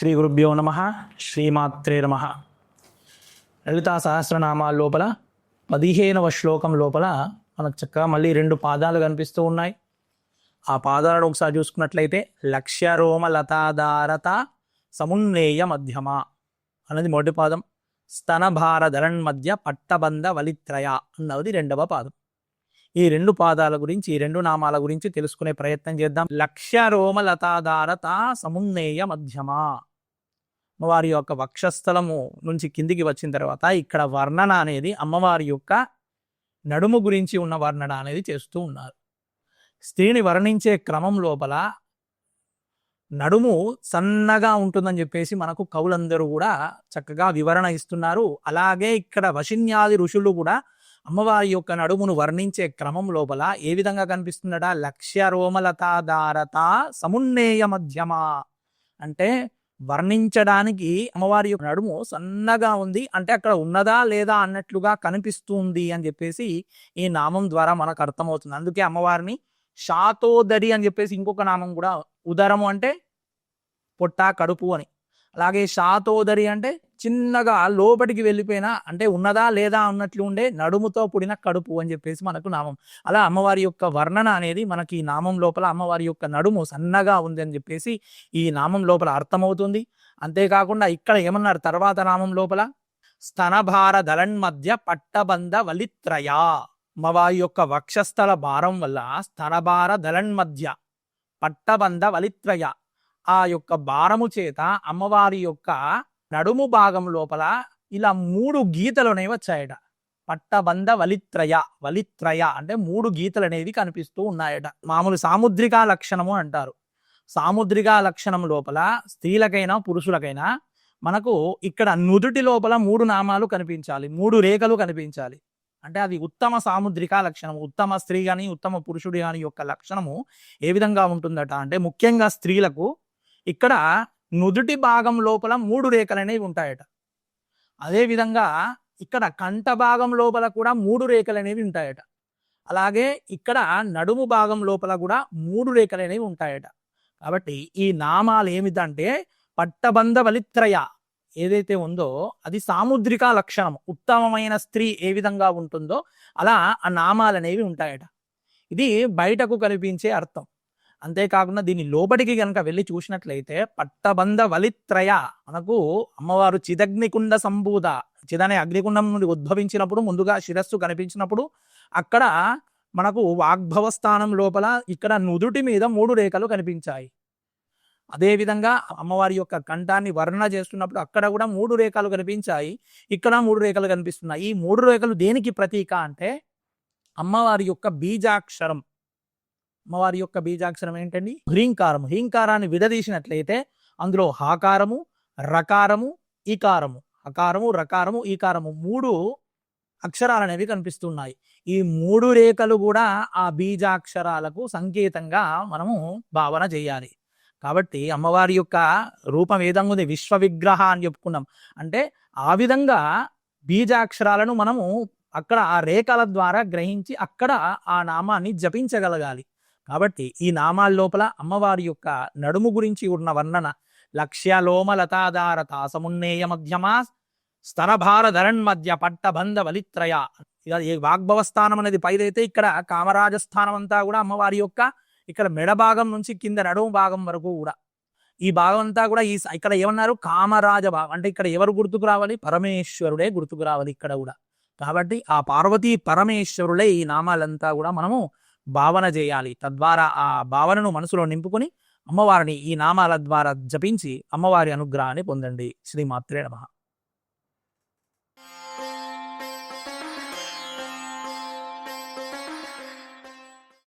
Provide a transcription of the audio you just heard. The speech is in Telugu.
శ్రీ గురుభ్యో నమ. శ్రీమాత్రే నమ. లలితా సహస్రనామాల లోపల 15వ శ్లోకం లోపల మనకు చక్కగా మళ్ళీ 2 పాదాలు కనిపిస్తూ ఉన్నాయి. ఆ పాదాలను ఒకసారి చూసుకున్నట్లయితే లక్ష్యరోమ లతాధారత సమున్నేయ మధ్యమ అన్నది మొదటి పాదం. స్తనభార ధరణ్మధ్య పట్టబంధ వలిత్రయ అన్నది 2వ పాదం. ఈ 2 పాదాల గురించి, ఈ 2 నామాల గురించి తెలుసుకునే ప్రయత్నం చేద్దాం. లక్ష్యరోమ లతాధారత సమున్నేయ మధ్యమ, అమ్మవారి యొక్క వక్షస్థలము నుంచి కిందికి వచ్చిన తర్వాత ఇక్కడ వర్ణన అనేది అమ్మవారి యొక్క నడుము గురించి ఉన్న వర్ణన అనేది చేస్తూ ఉన్నారు. స్త్రీని వర్ణించే క్రమం లోపల నడుము సన్నగా ఉంటుందని చెప్పేసి మనకు కవులందరూ కూడా చక్కగా వివరణ ఇస్తున్నారు. అలాగే ఇక్కడ వశిన్యాది ఋషులు కూడా అమ్మవారి యొక్క నడుమును వర్ణించే క్రమం లోపల ఏ విధంగా కనిపిస్తుందట? లక్ష్యరోమలతాధారత సమున్నేయ మధ్యమ అంటే వర్ణించడానికి అమ్మవారి యొక్క నడుము సన్నగా ఉంది అంటే అక్కడ ఉన్నదా లేదా అన్నట్లుగా కనిపిస్తుంది అని చెప్పేసి ఈ నామం ద్వారా మనకు అర్థమవుతుంది. అందుకే అమ్మవారిని శాతోదరి అని చెప్పేసి ఇంకొక నామం కూడా, ఉదరము అంటే పొట్ట, కడుపు అని, అలాగే శాతోదరి అంటే చిన్నగా లోపలికి వెళ్ళిపోయినా అంటే ఉన్నదా లేదా అన్నట్లు ఉండే నడుముతో పుడిన కడుపు అని చెప్పేసి మనకు నామం. అలా అమ్మవారి యొక్క వర్ణన అనేది మనకి ఈ నామం లోపల అమ్మవారి యొక్క నడుము సన్నగా ఉంది అని చెప్పేసి ఈ నామం లోపల అర్థమవుతుంది. అంతేకాకుండా ఇక్కడ ఏమన్నారు తర్వాత నామం లోపల? స్తనభార ధరణ్మధ్య పట్టబంధ వలిత్రయ. అమ్మవారి యొక్క వక్షస్థల భారం వల్ల స్తనభార ధరణ్మధ్య పట్టబంధ వలిత్రయ, ఆ యొక్క భారము చేత అమ్మవారి యొక్క నడుము భాగం లోపల ఇలా 3 గీతలు అనేవి వచ్చాయట. పట్టబంధ వలిత్రయ, వలిత్రయ అంటే 3 గీతలు అనేవి కనిపిస్తూ ఉన్నాయట. మామూలు సాముద్రికా లక్షణము అంటారు. సాముద్రికా లక్షణం లోపల స్త్రీలకైనా పురుషులకైనా మనకు ఇక్కడ నుదుటి లోపల 3 నామాలు కనిపించాలి, 3 రేఖలు కనిపించాలి. అంటే అది ఉత్తమ సాముద్రికా లక్షణము. ఉత్తమ స్త్రీ కానీ ఉత్తమ పురుషుడు కానీ యొక్క లక్షణము ఏ విధంగా ఉంటుందట అంటే ముఖ్యంగా స్త్రీలకు ఇక్కడ నుదుటి భాగం లోపల 3 రేఖలు అనేవి ఉంటాయట. అదేవిధంగా ఇక్కడ కంఠ భాగం లోపల కూడా 3 రేఖలు అనేవి ఉంటాయట. అలాగే ఇక్కడ నడుము భాగం లోపల కూడా 3 రేఖలు అనేవి ఉంటాయట. కాబట్టి ఈ నామాలు ఏమిటంటే పట్టబంధ వలిత్రయ ఏదైతే ఉందో అది సాముద్రికా లక్షణం. ఉత్తమమైన స్త్రీ ఏ విధంగా ఉంటుందో అలా ఆ నామాలు అనేవి ఉంటాయట. ఇది బయటకు కనిపించే అర్థం. అంతేకాకుండా దీని లోపలికి కనుక వెళ్ళి చూసినట్లయితే పట్టబంధ వలిత్రయ మనకు అమ్మవారు చిదగ్నికుండ సంభూత, చిదనే అగ్నికుండం నుండి ఉద్భవించినప్పుడు ముందుగా శిరస్సు కనిపించినప్పుడు అక్కడ మనకు వాగ్భవ స్థానం లోపల ఇక్కడ నుదుటి మీద 3 రేఖలు కనిపించాయి. అదేవిధంగా అమ్మవారి యొక్క కంఠాన్ని వర్ణన చేస్తున్నప్పుడు అక్కడ కూడా 3 రేఖలు కనిపించాయి, ఇక్కడ 3 రేఖలు కనిపిస్తున్నాయి. ఈ 3 రేఖలు దేనికి ప్రతీక అంటే అమ్మవారి యొక్క బీజాక్షరం. అమ్మవారి యొక్క బీజాక్షరం ఏంటండి? హ్రీంకారము. హ్రీంకారాన్ని విడదీసినట్లయితే అందులో హాకారము, రకారము, ఈకారము, హకారము, రకారము, ఈకారము 3 అక్షరాలు అనేవి కనిపిస్తున్నాయి. ఈ 3 రేఖలు కూడా ఆ బీజాక్షరాలకు సంకేతంగా మనము భావన చేయాలి. కాబట్టి అమ్మవారి యొక్క రూపం ఏ విధంగా ఉంది? విశ్వ విగ్రహ అని చెప్పుకున్నాం. అంటే ఆ విధంగా బీజాక్షరాలను మనము అక్కడ ఆ రేఖల ద్వారా గ్రహించి అక్కడ ఆ నామాన్ని జపించగలగాలి. కాబట్టి ఈ నామాల లోపల అమ్మవారి యొక్క నడుము గురించి ఉన్న వర్ణన లక్ష్యలోమ లతాధారత సమున్నేయ మధ్యమ స్తనభార ధరణ్మధ్య పట్టబంధ వలిత్రయ. ఈ వాగ్భవ స్థానం అనేది పైదైతే ఇక్కడ కామరాజస్థానం అంతా కూడా అమ్మవారి యొక్క ఇక్కడ మెడ భాగం నుంచి కింద నడుము భాగం వరకు కూడా ఈ భాగం అంతా కూడా ఇక్కడ ఏమన్నారు? కామరాజ భాగం. అంటే ఇక్కడ ఎవరు గుర్తుకు రావాలి? పరమేశ్వరుడే గుర్తుకు రావాలి ఇక్కడ కూడా. కాబట్టి ఆ పార్వతీ పరమేశ్వరులే ఈ నామాలంతా కూడా మనము భావన చేయాలి. తద్వారా ఆ భావనను మనసులో నింపుకొని అమ్మవారిని ఈ నామాల ద్వారా జపించి అమ్మవారి అనుగ్రహాన్ని పొందండి. శ్రీమాత్రే నమః.